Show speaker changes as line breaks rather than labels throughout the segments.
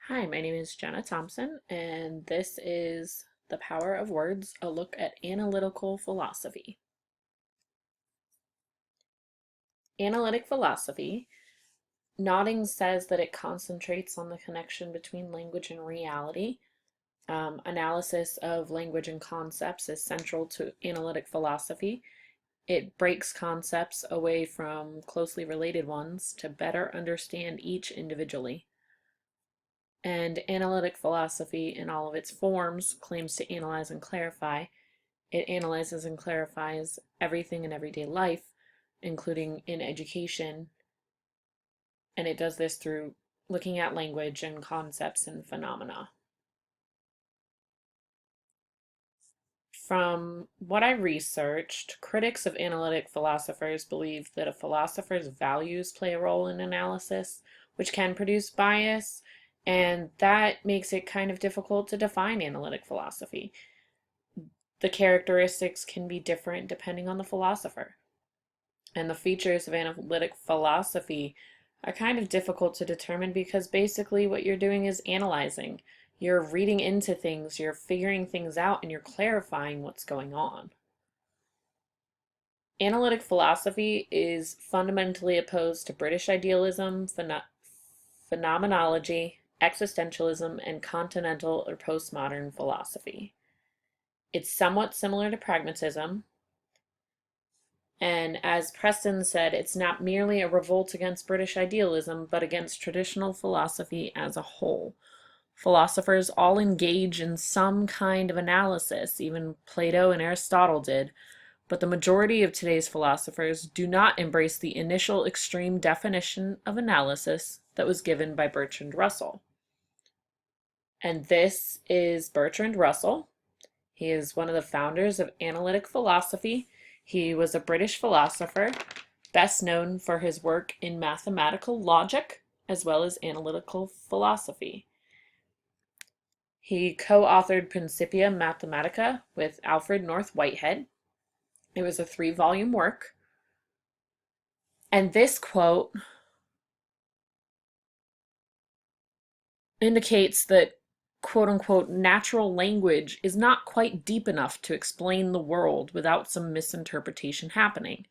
Hi, my name is Jenna Thompson, and this is The Power of Words, a look at analytical philosophy. Analytic philosophy, Nodding says that it concentrates on the connection between language and reality. Analysis of language and concepts is central to analytic philosophy. It breaks concepts away from closely related ones to better understand each individually. And analytic philosophy, in all of its forms, claims to analyze and clarify. It analyzes and clarifies everything in everyday life, including in education, and it does this through looking at language and concepts and phenomena. From what I researched, critics of analytic philosophers believe that a philosopher's values play a role in analysis, which can produce bias, and that makes it kind of difficult to define analytic philosophy. The characteristics can be different depending on the philosopher. And the features of analytic philosophy are kind of difficult to determine because basically what you're doing is analyzing. You're reading into things, you're figuring things out, and you're clarifying what's going on. Analytic philosophy is fundamentally opposed to British idealism, phenomenology, existentialism, and continental or postmodern philosophy. It's somewhat similar to pragmatism, and as Preston said, it's not merely a revolt against British idealism, but against traditional philosophy as a whole. Philosophers all engage in some kind of analysis, even Plato and Aristotle did, but the majority of today's philosophers do not embrace the initial extreme definition of analysis that was given by Bertrand Russell. And this is Bertrand Russell. He is one of the founders of analytic philosophy. He was a British philosopher, best known for his work in mathematical logic as well as analytical philosophy. He co-authored Principia Mathematica with Alfred North Whitehead. It was a 3-volume work. And this quote indicates that quote unquote natural language is not quite deep enough to explain the world without some misinterpretation happening.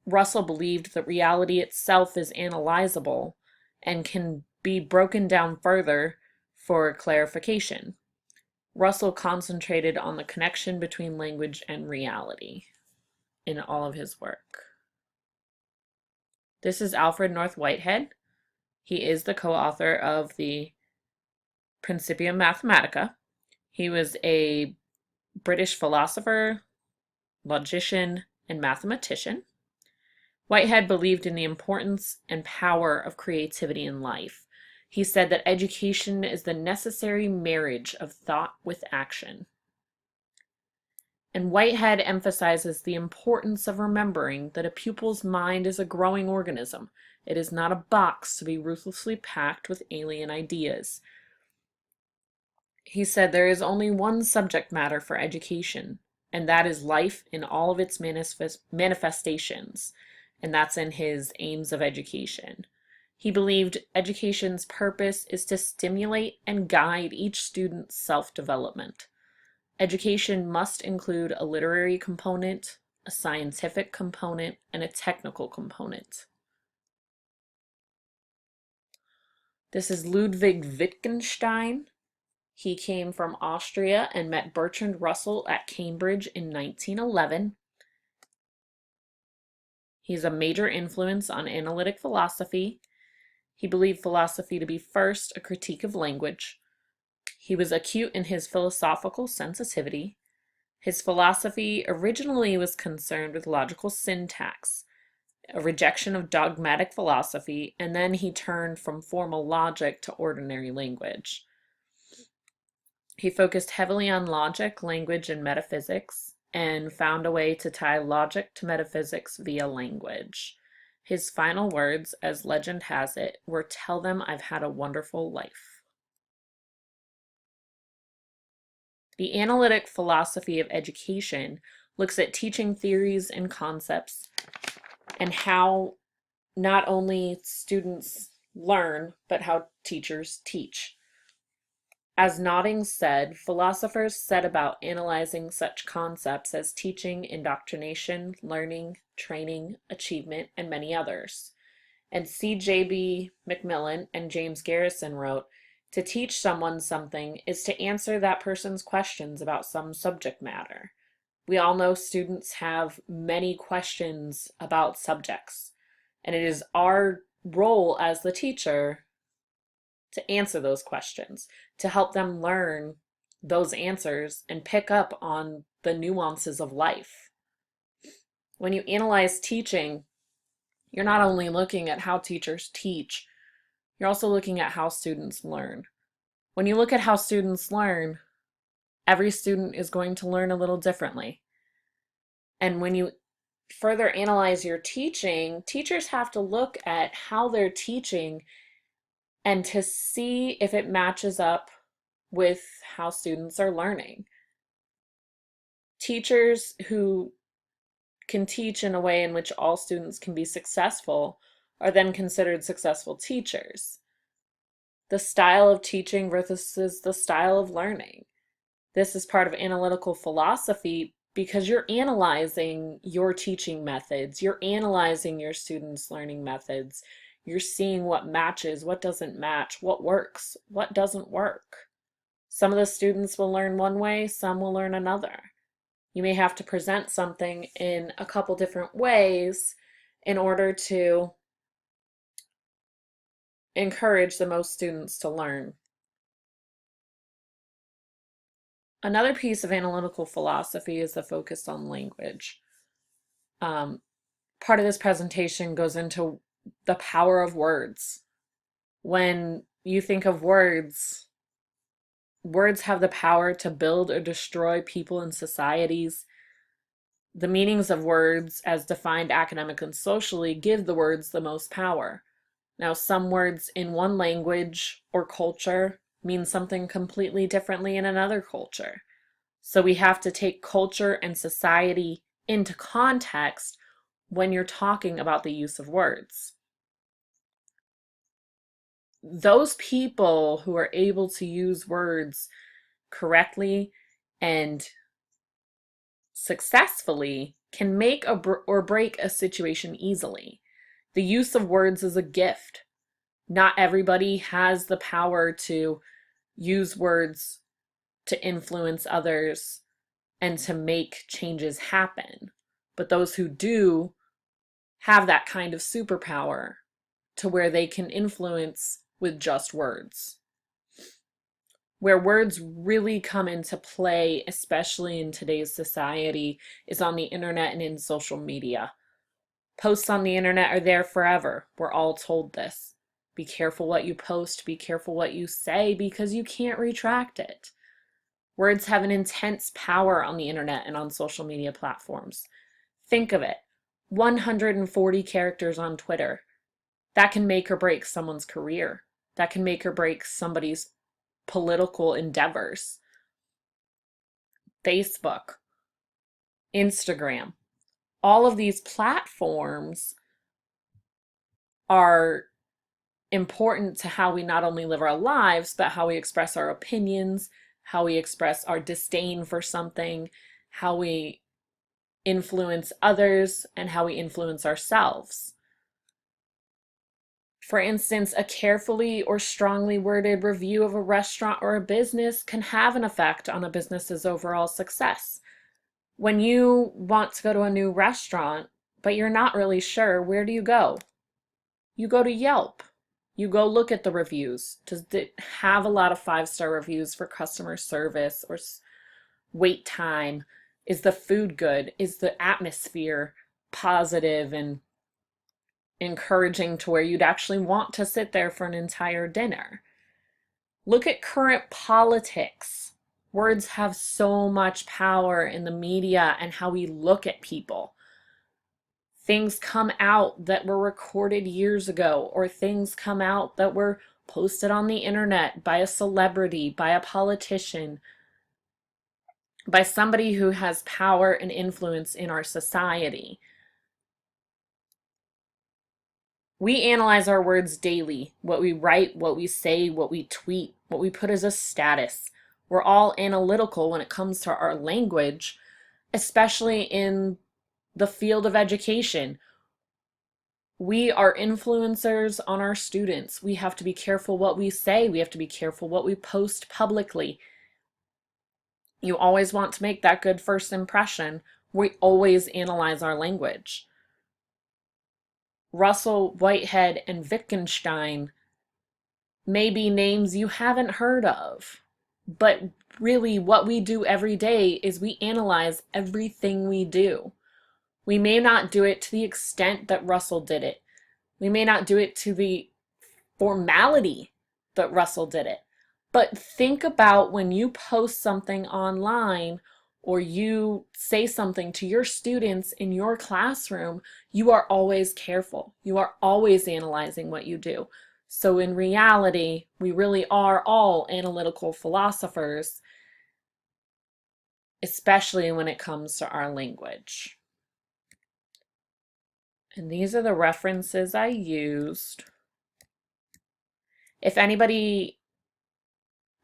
Russell believed that reality itself is analyzable and can be broken down further for clarification. Russell concentrated on the connection between language and reality in all of his work. This is Alfred North Whitehead. He is the co-author of the Principia Mathematica. He was a British philosopher, logician, and mathematician. Whitehead believed in the importance and power of creativity in life. He said that education is the necessary marriage of thought with action. And Whitehead emphasizes the importance of remembering that a pupil's mind is a growing organism. It is not a box to be ruthlessly packed with alien ideas. He said there is only one subject matter for education, and that is life in all of its manifestations, and that's in his Aims of Education. He believed education's purpose is to stimulate and guide each student's self-development. Education must include a literary component, a scientific component, and a technical component. This is Ludwig Wittgenstein. He came from Austria and met Bertrand Russell at Cambridge in 1911. He's a major influence on analytic philosophy. He believed philosophy to be first a critique of language. He was acute in his philosophical sensitivity. His philosophy originally was concerned with logical syntax, a rejection of dogmatic philosophy, and then he turned from formal logic to ordinary language. He focused heavily on logic, language, and metaphysics, and found a way to tie logic to metaphysics via language. His final words, as legend has it, were, "Tell them I've had a wonderful life." The analytic philosophy of education looks at teaching theories and concepts and how not only students learn, but how teachers teach. As Nodding said, philosophers set about analyzing such concepts as teaching, indoctrination, learning, training, achievement, and many others. And C.J.B. Macmillan and James Garrison wrote, to teach someone something is to answer that person's questions about some subject matter. We all know students have many questions about subjects, and it is our role as the teacher to answer those questions, to help them learn those answers and pick up on the nuances of life. When you analyze teaching, you're not only looking at how teachers teach, you're also looking at how students learn. When you look at how students learn, every student is going to learn a little differently. And when you further analyze your teaching, teachers have to look at how they're teaching and to see if it matches up with how students are learning. Teachers who can teach in a way in which all students can be successful are then considered successful teachers. The style of teaching versus the style of learning. This is part of analytical philosophy because you're analyzing your teaching methods, you're analyzing your students' learning methods, you're seeing what matches, what doesn't match, what works, what doesn't work. Some of the students will learn one way, some will learn another. You may have to present something in a couple different ways in order to encourage the most students to learn. Another piece of analytical philosophy is the focus on language. Part of this presentation goes into the power of words. When you think of words, words have the power to build or destroy people and societies. The meanings of words, as defined academically and socially, give the words the most power. Now, some words in one language or culture mean something completely differently in another culture. So we have to take culture and society into context when you're talking about the use of words. Those people who are able to use words correctly and successfully can make or break a situation easily. The use of words is a gift. Not everybody has the power to use words to influence others and to make changes happen. But those who do have that kind of superpower to where they can influence with just words. Where words really come into play, especially in today's society, is on the internet and in social media. Posts on the internet are there forever. We're all told this. Be careful what you post, be careful what you say, because you can't retract it. Words have an intense power on the internet and on social media platforms. Think of it. 140 characters on Twitter. That can make or break someone's career. That can make or break somebody's political endeavors. Facebook, Instagram, all of these platforms are important to how we not only live our lives, but how we express our opinions, how we express our disdain for something, how we influence others, and how we influence ourselves. For instance, a carefully or strongly worded review of a restaurant or a business can have an effect on a business's overall success. When you want to go to a new restaurant, but you're not really sure, where do you go? You go to Yelp. You go look at the reviews. Does it have a lot of 5-star reviews for customer service or wait time? Is the food good? Is the atmosphere positive and encouraging to where you'd actually want to sit there for an entire dinner? Look at current politics. Words have so much power in the media and how we look at people. Things come out that were recorded years ago, or things come out that were posted on the internet by a celebrity, by a politician, by somebody who has power and influence in our society. We analyze our words daily, what we write, what we say, what we tweet, what we put as a status. We're all analytical when it comes to our language, especially in the field of education. We are influencers on our students. We have to be careful what we say. We have to be careful what we post publicly. You always want to make that good first impression. We always analyze our language. Russell, Whitehead, and Wittgenstein may be names you haven't heard of, but really what we do every day is we analyze everything we do. We may not do it to the extent that Russell did it. We may not do it to the formality that Russell did it. But think about when you post something online or you say something to your students in your classroom, you are always careful. You are always analyzing what you do. So in reality, we really are all analytical philosophers, especially when it comes to our language. And these are the references I used. If anybody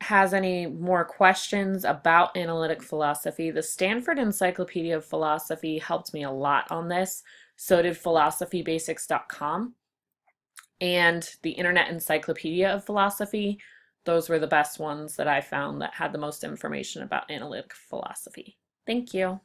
has any more questions about analytic philosophy, the Stanford Encyclopedia of Philosophy helped me a lot on this. So did philosophybasics.com and the Internet Encyclopedia of Philosophy. Those were the best ones that I found that had the most information about analytic philosophy. Thank you.